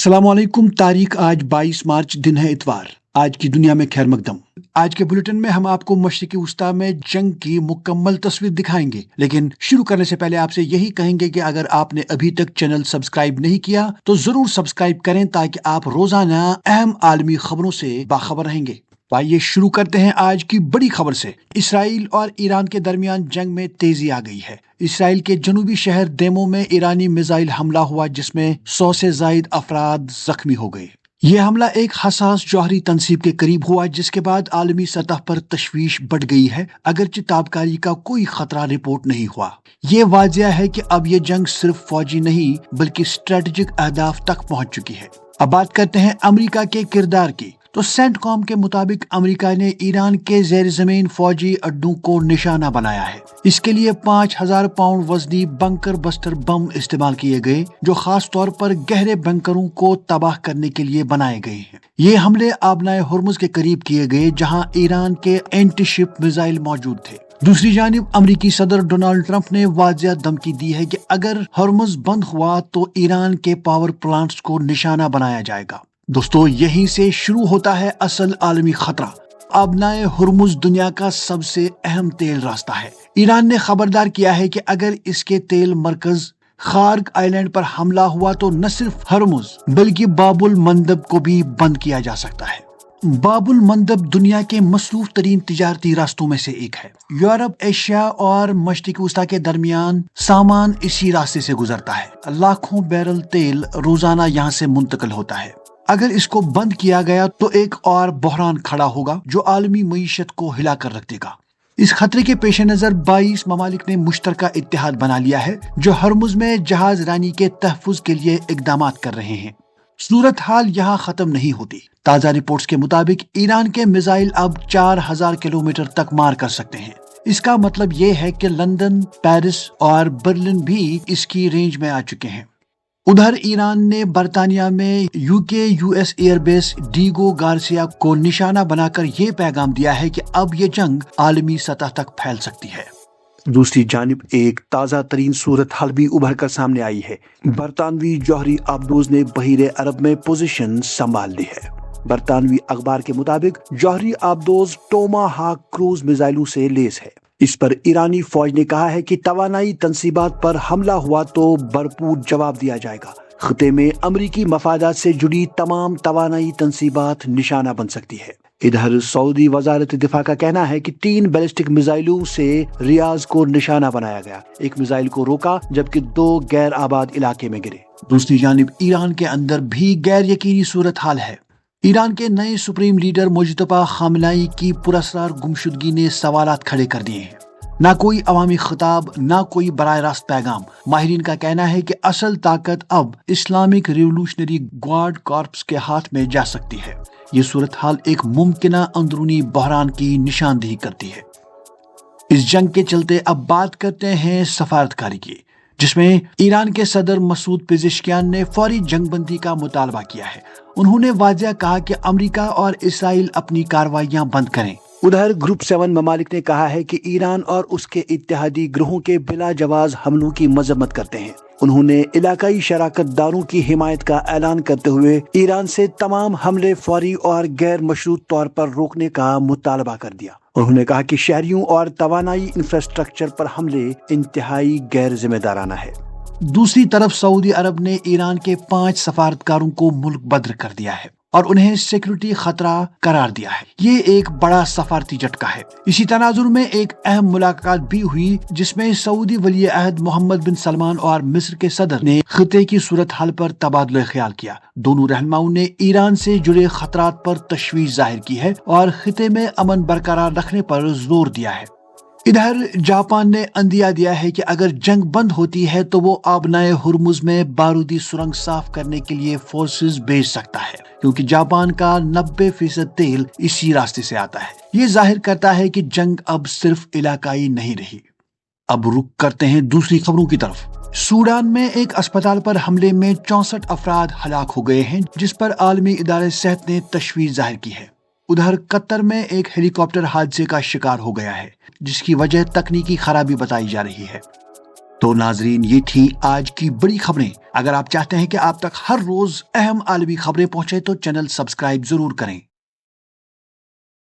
अस्सलाम वालेकुम। तारीख आज 22 मार्च, दिन है इतवार। आज की दुनिया में खैर मकदम। आज के बुलेटिन में हम आपको मशरिकी वस्ता में जंग की मुकम्मल तस्वीर दिखाएंगे, लेकिन शुरू करने से पहले आपसे यही कहेंगे कि अगर आपने अभी तक चैनल सब्सक्राइब नहीं किया तो जरूर सब्सक्राइब करें ताकि आप रोजाना अहम आलमी खबरों से बाखबर रहेंगे। तो आइए शुरू करते हैं आज की बड़ी खबर से। इसराइल और ईरान के दरमियान जंग में तेजी आ गई है। इसराइल के जनूबी शहर देमो में ईरानी मिसाइल हमला हुआ जिसमें 100 से ज्यादा अफराद जख्मी हो गए। यह हमला एक हसास जौहरी तनसीब के करीब हुआ जिसके बाद आलमी सतह पर तशवीश बढ़ गई है, अगरचे ताबकारी का कोई खतरा रिपोर्ट नहीं हुआ। ये वाजिया है कि अब ये जंग सिर्फ फौजी नहीं बल्कि स्ट्रेटेजिक अहदाफ तक पहुंच चुकी है। अब बात करते हैं अमेरिका के किरदार की। तो सेंटकॉम के मुताबिक अमेरिका ने ईरान के जेर जमीन फौजी अड्डों को निशाना बनाया है। इसके लिए 5000 पाउंड वजनी बंकर बस्टर बम इस्तेमाल किए गए जो खास तौर पर गहरे बंकरों को तबाह करने के लिए बनाए गए हैं। ये हमले आबनाए हुर्मुज के करीब किए गए जहां ईरान के एंटी शिप मिसाइल मौजूद थे। दूसरी जानिब अमेरिकी सदर डोनाल्ड ट्रंप ने वाजिया धमकी दी है कि अगर हुर्मुज बंद हुआ तो ईरान के पावर प्लांट्स को निशाना बनाया जाएगा। दोस्तों, यहीं से शुरू होता है असल आलमी खतरा। आबनाए हुर्मुज दुनिया का सबसे अहम तेल रास्ता है। ईरान ने खबरदार किया है कि अगर इसके तेल मरकज खार्ग आइलैंड पर हमला हुआ तो न सिर्फ हुर्मुज बल्कि बाबुल मंदब को भी बंद किया जा सकता है। बाबुल मंदब दुनिया के मसरूफ तरीन तिजारती रास्तों में से एक है। यूरोप, एशिया और मशरिक वस्ता के दरमियान सामान इसी रास्ते से गुजरता है। लाखों बैरल तेल रोजाना यहाँ से मुंतकिल होता है। अगर इसको बंद किया गया तो एक और बहरान खड़ा होगा जो आलमी मईशत को हिला कर रख देगा। इस खतरे के पेश नजर 22 ममालिक ने मुश्तरका इत्तेहाद बना लिया है जो हुर्मुज में जहाज रानी के तहफ़्फ़ुज़ के लिए इक़दाम कर रहे हैं। सूरत हाल यहाँ खत्म नहीं होती। ताज़ा रिपोर्ट्स के मुताबिक ईरान के मिसाइल अब 4000 किलोमीटर तक मार कर सकते हैं। इसका मतलब ये है कि लंदन, पेरिस और बर्लिन भी इसकी रेंज में आ चुके हैं। उधर ईरान ने बरतानिया में UK US airbase Diego Garcia को निशाना बनाकर ये पैगाम दिया है कि अब ये जंग आलमी सतह तक फैल सकती है। दूसरी जानिब एक ताज़ा तरीन सूरत हाल भी उभर कर सामने आई है। बरतानवी जौहरी आबदोज ने बहीरे अरब में पोजीशन संभाल ली है। बरतानवी अखबार के मुताबिक जौहरी आबदोज टोमाहाक क्रूज मिसाइलों से लेस है। इस पर ईरानी फौज ने कहा है कि तवानाई तंसीबात पर हमला हुआ तो भरपूर जवाब दिया जाएगा। खिते में अमरीकी मफादात से जुड़ी तमाम तवानाई तंसीबात निशाना बन सकती है। इधर सऊदी वजारत दिफा का कहना है कि 3 बैलिस्टिक मिसाइलों से रियाज को निशाना बनाया गया। एक मिसाइल को रोका जबकि 2 गैर आबाद इलाके में गिरे। दूसरी जानिब ईरान के अंदर भी गैर यकीनी सूरत हाल है। ईरान के नए सुप्रीम लीडर मुजतबा खामनाई की पुरस्कार गुमशुदगी ने सवालात खड़े कर दिए हैं। ना कोई अवामी खिताब, ना कोई बराह रास्त पैगाम। माहिरीन का कहना है कि असल ताकत अब इस्लामिक रिवोल्यूशनरी गार्ड कॉर्प्स के हाथ में जा सकती है। ये सूरत हाल एक मुमकिना अंदरूनी बहरान की निशानदेही करती है। इस जंग के चलते अब बात करते हैं सफारतकारी की, जिसमें ईरान के सदर मसूद पेज़ेश्कियान ने फौरी जंगबंदी का मुतालबा किया है। उन्होंने वाजिया कहा कि अमेरिका और इसराइल अपनी कार्रवाइयां बंद करें। उधर ग्रुप 7 ममालिक ने कहा है कि ईरान और उसके इत्तेहादी ग्रोहों के बिला जवाज हमलों की मजम्मत करते हैं। उन्होंने इलाकाई शराकत दारों की हिमायत का ऐलान करते हुए ईरान से तमाम हमले फौरी और गैर मशरूत तौर पर रोकने का मुतालबा कर दिया। उन्होंने कहा कि शहरियों और तवानाई इंफ्रास्ट्रक्चर पर हमले इंतहाई गैर जिम्मेदाराना है। दूसरी तरफ सऊदी अरब ने ईरान के 5 सफारतकारों को मुल्क बदर कर दिया है और उन्हें सिक्योरिटी खतरा करार दिया है। ये एक बड़ा सफारती झटका है। इसी तनाजुर में एक अहम मुलाकात भी हुई जिसमें सऊदी वली अहद मोहम्मद बिन सलमान और मिस्र के सदर ने खिते की सूरत हाल पर तबादला ख्याल किया। दोनों रहनुमाओं ने ईरान से जुड़े खतरात पर तशवीश जाहिर की है और खिते में अमन बरकरार रखने पर जोर दिया है। इधर जापान ने अंदिया दिया है कि अगर जंग बंद होती है तो वो आबनाए हुर्मुज में बारूदी सुरंग साफ करने के लिए फोर्सेस भेज सकता है, क्योंकि जापान का 90% तेल इसी रास्ते से आता है। ये जाहिर करता है कि जंग अब सिर्फ इलाकाई नहीं रही। अब रुक करते हैं दूसरी खबरों की तरफ। सूडान में एक अस्पताल पर हमले में 64 अफराद हलाक हो गए हैं, जिस पर आलमी इदारे सेहत ने तशवीश जाहिर की है। उधर कतर में एक हेलीकॉप्टर हादसे का शिकार हो गया है जिसकी वजह तकनीकी खराबी बताई जा रही है। تو ناظرین یہ تھی آج کی بڑی خبریں۔ اگر آپ چاہتے ہیں کہ آپ تک ہر روز اہم عالمی خبریں پہنچے تو چینل سبسکرائب ضرور کریں۔